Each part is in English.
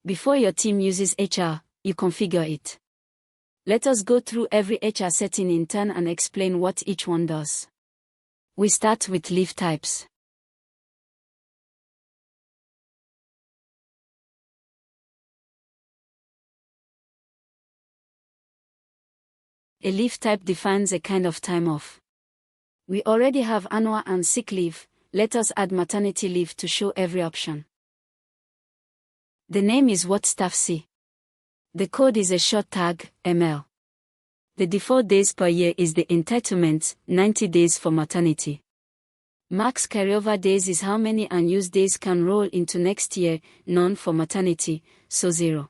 Before your team uses HR, you configure it. Let us go through every HR setting in turn and explain what each one does. We start with leave types. A leave type defines a kind of time off. We already have annual and sick leave. Let us add maternity leave to show every option. The name is what staff see. The code is a short tag, ML. The default days per year is the entitlements, 90 days for maternity. Max carryover days is how many unused days can roll into next year, none for maternity, so 0.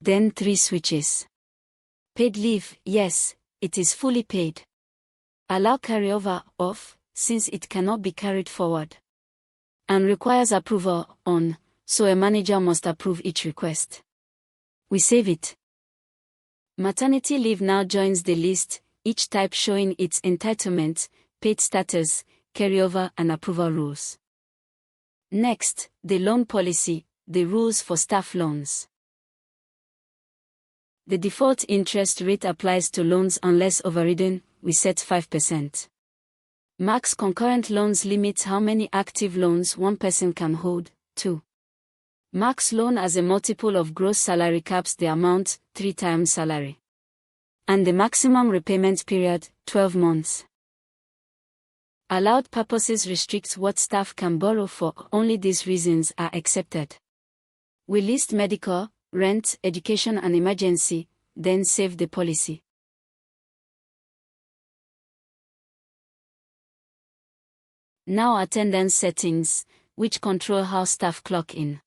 Then 3 switches. Paid leave, yes, it is fully paid. Allow carryover, off, since it cannot be carried forward. And requires approval, on, so a manager must approve each request. We save it. Maternity leave now joins the list, each type showing its entitlement, paid status, carryover and approval rules. Next, the loan policy, the rules for staff loans. The default interest rate applies to loans unless overridden, we set 5%. Max concurrent loans limits how many active loans one person can hold, 2. Max loan as a multiple of gross salary caps the amount, 3 times salary. And the maximum repayment period, 12 months. Allowed purposes restricts what staff can borrow for, only these reasons are accepted. We list medical, rent, education and emergency, then save the policy. Now attendance settings, which control how staff clock in.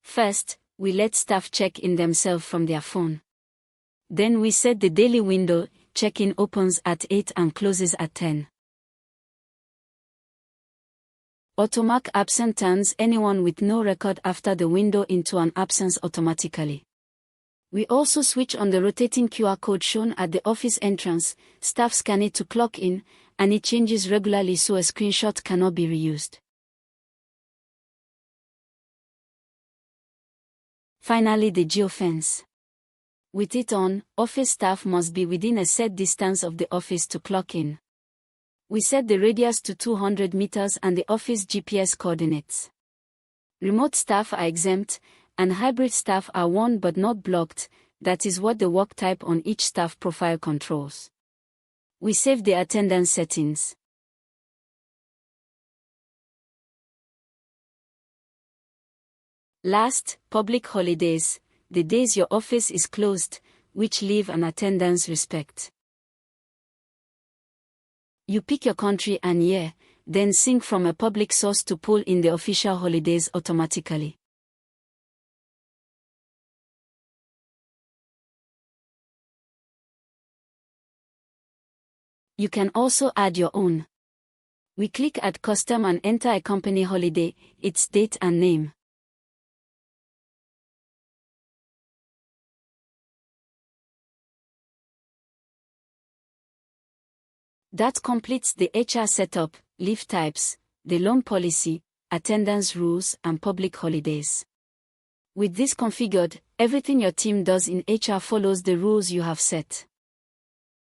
First, we let staff check in themselves from their phone. Then we set the daily window, check-in opens at 8 and closes at 10. Automark absent turns anyone with no record after the window into an absence automatically. We also switch on the rotating QR code shown at the office entrance, staff scan it to clock in, and it changes regularly so a screenshot cannot be reused. Finally, the geofence. With it on, office staff must be within a set distance of the office to clock in. We set the radius to 200 meters and the office GPS coordinates. Remote staff are exempt, and hybrid staff are warned but not blocked, that is what the work type on each staff profile controls. We save the attendance settings. Last, public holidays, the days your office is closed, which leave and attendance respect. You pick your country and year, then sync from a public source to pull in the official holidays automatically. You can also add your own. We click Add Custom and enter a company holiday, its date and name. That completes the HR setup, leave types, the loan policy, attendance rules and public holidays. With this configured, everything your team does in HR follows the rules you have set.